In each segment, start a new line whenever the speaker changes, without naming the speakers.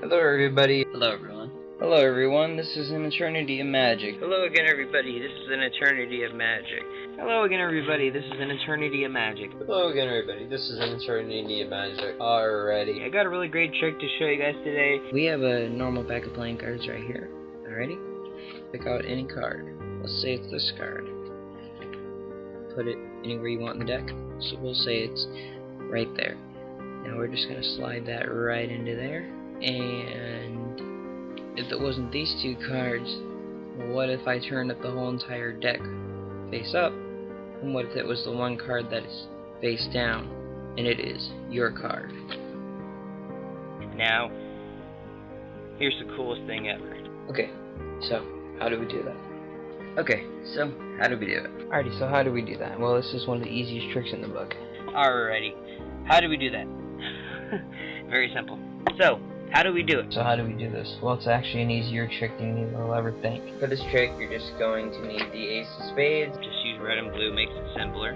Hello everybody.
Hello everyone.
Hello everyone, this is An Eternity of Magic. Hello again everybody, this is An Eternity of Magic. Hello again everybody, this is An Eternity of Magic.
Hello again everybody, this is An Eternity of Magic. Alrighty.
I got a really great trick to show you guys today. We have a normal pack of playing cards right here. Alrighty? Pick out any card. Let's say it's this card. Put it anywhere you want in the deck. So we'll say it's right there. Now we're just going to slide that right into there. And if it wasn't these two cards, what if I turned up the whole entire deck face up? And what if it was the one card that is face down? And it is your card. Now, here's the coolest thing ever. Okay, so how do we do that? Okay, so how do we do it? Alrighty, so how do we do that? Well, this is one of the easiest tricks in the book. Alrighty, how do we do that? Very simple. So, how do we do it? So how do we do this? Well, it's actually an easier trick than you will ever think. For this trick, you're just going to need the ace of spades. Just use red and blue, makes it simpler.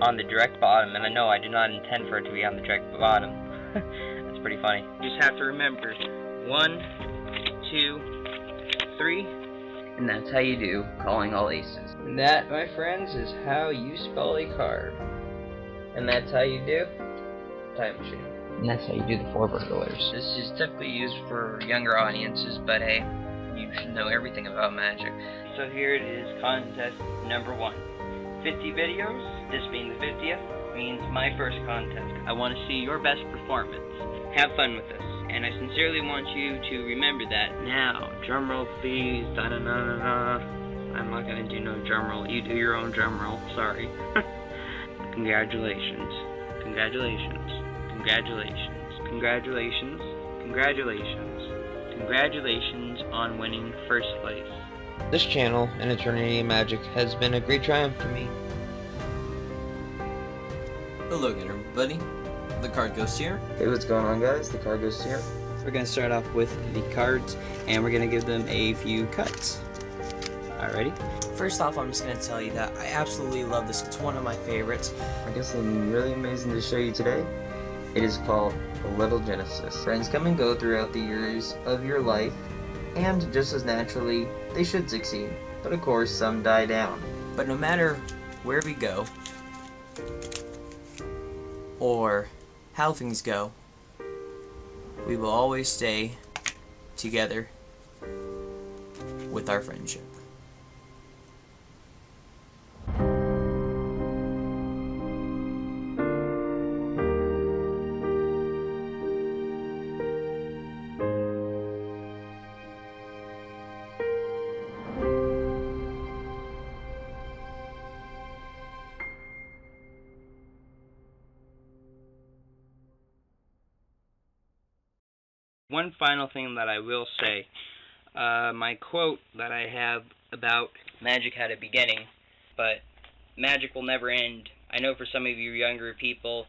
On the direct bottom, and I know I did not intend for it to be on the direct bottom. That's pretty funny. You just have to remember 1, 2, 3, and that's how you do calling all aces. And that, my friends, is how you spell a card. And that's how you do time machine. And that's how you do the four burglars. This is typically used for younger audiences, but hey, you should know everything about magic. So here it is, contest number 1. 50 videos, this being the 50th, means my first contest. I want to see your best performance. Have fun with this, and I sincerely want you to remember that. Now, drum roll please, da-da-da-da-da. I'm not gonna do no drum roll, you do your own drum roll, sorry. Congratulations, congratulations. Congratulations, congratulations, congratulations, congratulations on winning first place.
This channel, An Eternity of Magic, has been a great triumph for me.
Hello again everybody. The Card Ghost here.
Hey, what's going on guys? The Card Ghost here.
We're going to start off with the cards and we're going to give them a few cuts. Alrighty.
First off, I'm just going to tell you that I absolutely love this. It's one of my favorites.
I guess something really amazing to show you today. It is called The Little Genesis. Friends come and go throughout the years of your life, and just as naturally, they should succeed. But of course, some die down.
But no matter where we go, or how things go, we will always stay together with our friendship.
One final thing that I will say, my quote that I have about magic had a beginning, but magic will never end. I know for some of you younger people,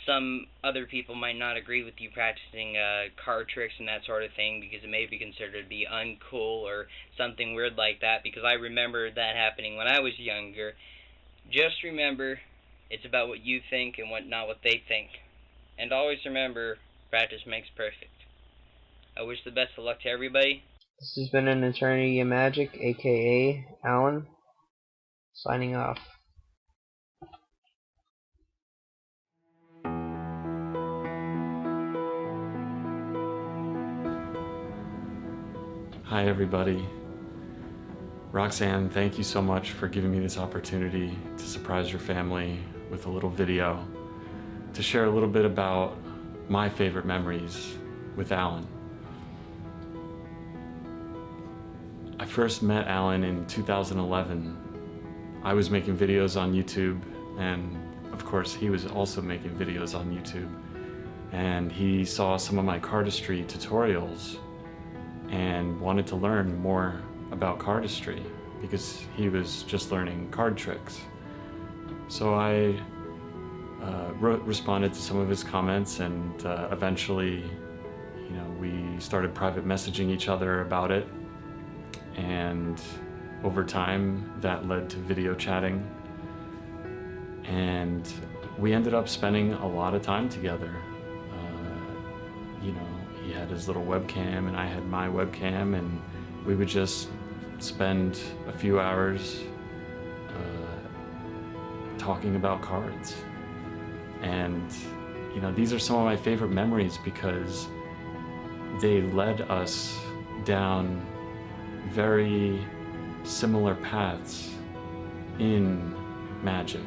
some other people might not agree with you practicing card tricks and that sort of thing because it may be considered to be uncool or something weird like that, because I remember that happening when I was younger. Just remember, it's about what you think and not what they think. And always remember, practice makes perfect. I wish the best of luck to everybody. This has been An Eternity of Magic, aka Alan, signing off.
Hi everybody. Roxanne, thank you so much for giving me this opportunity to surprise your family with a little video to share a little bit about my favorite memories with Alan. I first met Alan in 2011. I was making videos on YouTube, and of course he was also making videos on YouTube. And he saw some of my cardistry tutorials and wanted to learn more about cardistry because he was just learning card tricks. So I responded to some of his comments, and eventually, we started private messaging each other about it, and over time that led to video chatting, and we ended up spending a lot of time together. He had his little webcam and I had my webcam, and we would just spend a few hours talking about cards. And you know, these are some of my favorite memories because they led us down very similar paths in Magic.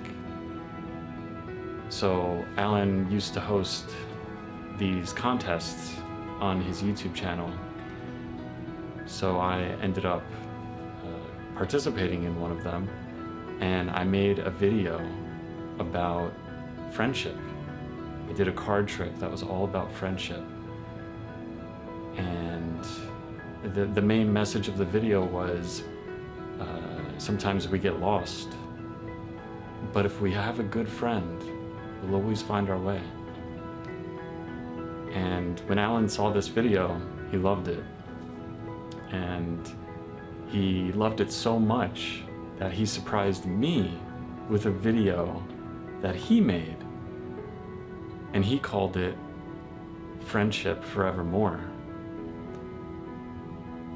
So Alan used to host these contests on his YouTube channel. So I ended up participating in one of them, and I made a video about friendship. I did a card trick that was all about friendship. And the main message of the video was sometimes we get lost, but if we have a good friend, we'll always find our way. And when Alan saw this video, he loved it. And he loved it so much that he surprised me with a video that he made. And he called it Friendship Forevermore.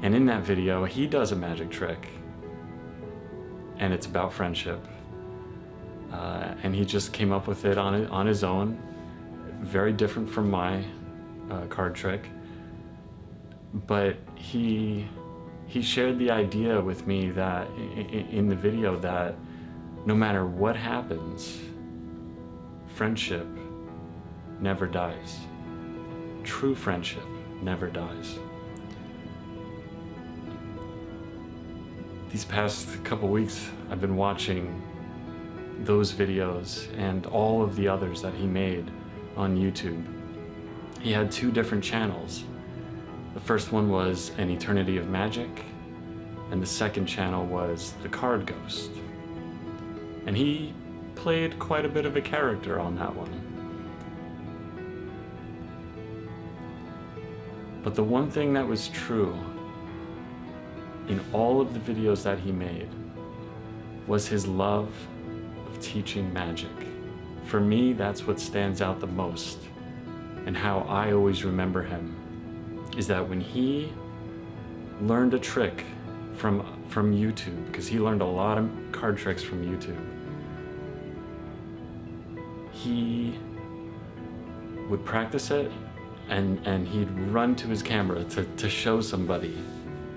And in that video, he does a magic trick. And it's about friendship. And he just came up with it on his own. Very different from my card trick. But he shared the idea with me that in the video that no matter what happens, friendship never dies. True friendship never dies. These past couple weeks, I've been watching those videos and all of the others that he made on YouTube. He had 2 different channels. The first one was An Eternity of Magic, and the second channel was The Card Ghost. And he played quite a bit of a character on that one. But the one thing that was true in all of the videos that he made was his love of teaching magic. For me, that's what stands out the most, and how I always remember him is that when he learned a trick from YouTube, because he learned a lot of card tricks from YouTube, he would practice it and he'd run to his camera to show somebody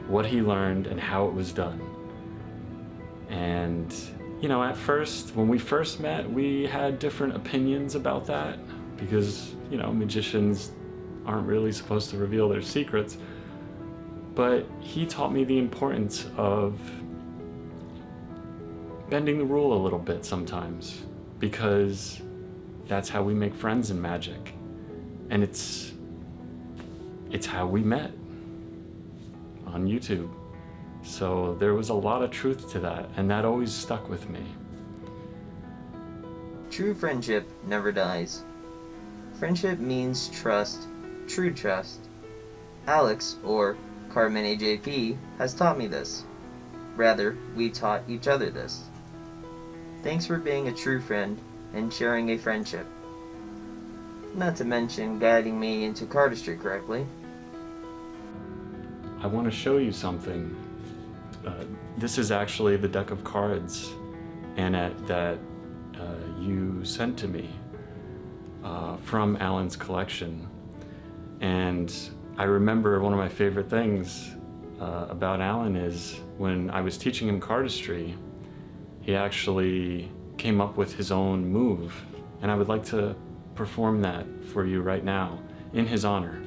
what he learned and how it was done. And you know, at first, when we first met, we had different opinions about that because, you know, magicians aren't really supposed to reveal their secrets. But he taught me the importance of bending the rule a little bit sometimes, because that's how we make friends in magic. And it's how we met on YouTube. So there was a lot of truth to that, and that always stuck with me.
True friendship never dies. Friendship means trust, true trust. Alex, or Carmen AJP, has taught me this. Rather, we taught each other this. Thanks for being a true friend and sharing a friendship. Not to mention guiding me into cardistry correctly.
I want to show you something. This is actually the deck of cards, Annette, that you sent to me from Alan's collection. And I remember one of my favorite things about Alan is when I was teaching him cardistry, he actually came up with his own move. And I would like to perform that for you right now in his honor.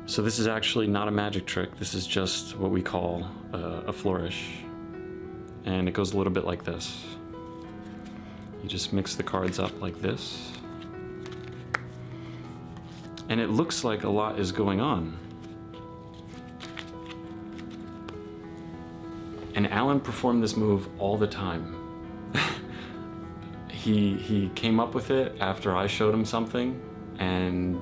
So this is actually not a magic trick. This is just what we call a flourish. And it goes a little bit like this. You just mix the cards up like this. And it looks like a lot is going on. And Alan performed this move all the time. He came up with it after I showed him something, and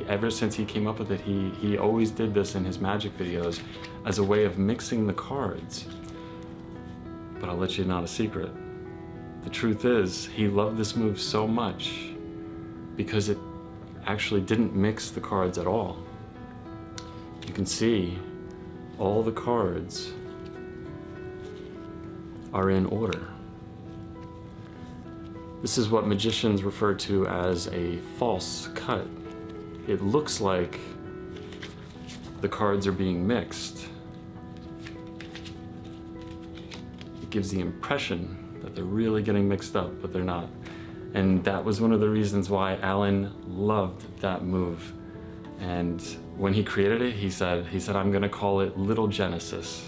ever since he came up with it, he always did this in his magic videos as a way of mixing the cards. But I'll let you in on a secret. the truth is, he loved this move so much because it actually didn't mix the cards at all. You can see all the cards are in order. This is what magicians refer to as a false cut. It looks like the cards are being mixed. It gives the impression that they're really getting mixed up, but they're not. And that was one of the reasons why Alan loved that move. And when he created it, he said, I'm gonna call it Little Genesis,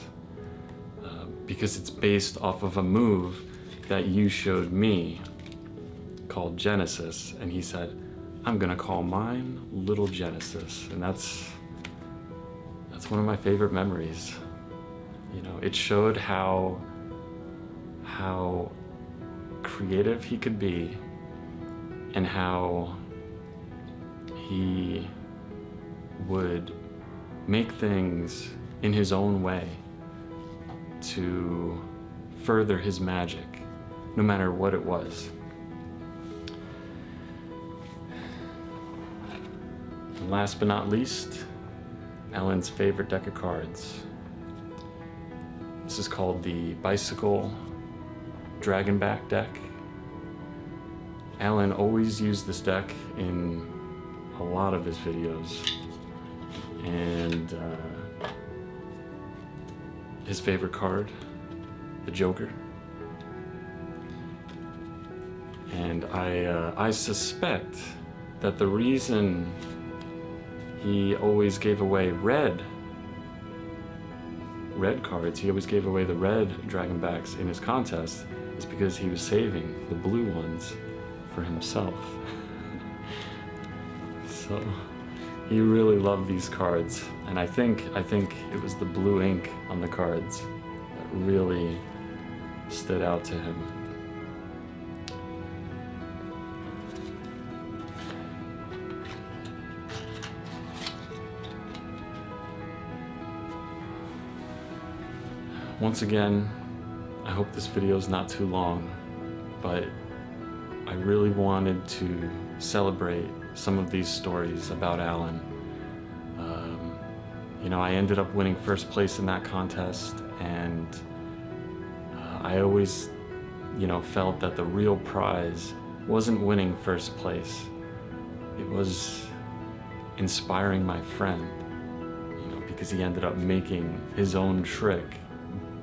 because it's based off of a move that you showed me called Genesis. And he said, I'm gonna call mine Little Genesis. And that's one of my favorite memories. You know, it showed how creative he could be and how he would make things in his own way to further his magic, no matter what it was. And last but not least, Alan's favorite deck of cards. This is called the Bicycle Dragonback deck. Alan always used this deck in a lot of his videos, and his favorite card, the Joker. And I suspect that the reason he always gave away red cards, he always gave away the red Dragonbacks in his contest, is because he was saving the blue ones for himself. So he really loved these cards, and I think it was the blue ink on the cards that really stood out to him. Once again, I hope this video is not too long, but I really wanted to celebrate some of these stories about Alan. You know, I ended up winning first place in that contest, and I always, you know, felt that the real prize wasn't winning first place. It was inspiring my friend, you know, because he ended up making his own trick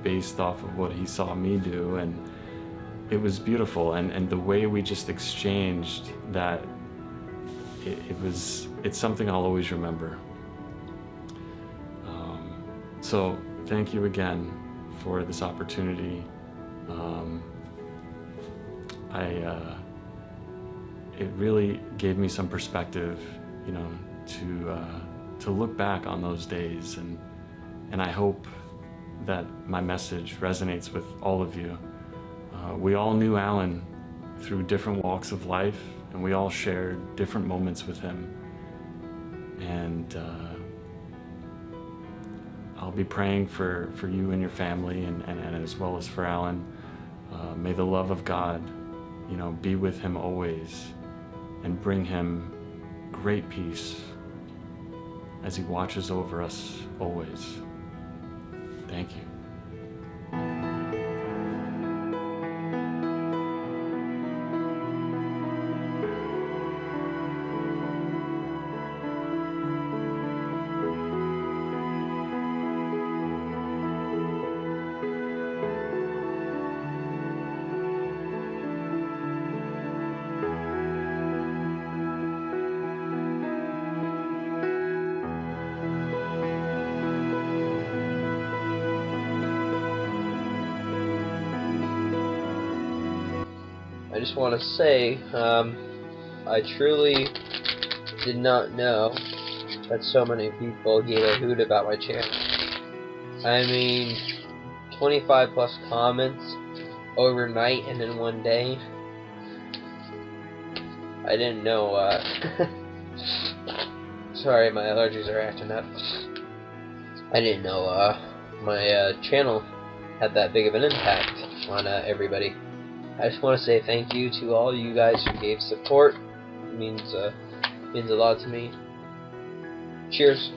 based off of what he saw me do, and it was beautiful. And the way we just exchanged that, it's something I'll always remember. So thank you again for this opportunity. It really gave me some perspective, you know, to look back on those days, and I hope that my message resonates with all of you. We all knew Alan through different walks of life, and we all shared different moments with him. And I'll be praying for you and your family, and as well as for Alan. May the love of God, you know, be with him always, and bring him great peace as he watches over us always. Thank you.
I just want to say, I truly did not know that so many people gave a hoot about my channel. I mean, 25 plus comments overnight and in one day. I didn't know, sorry, my allergies are acting up. I didn't know, my channel had that big of an impact on everybody. I just want to say thank you to all you guys who gave support. It means a lot to me. Cheers.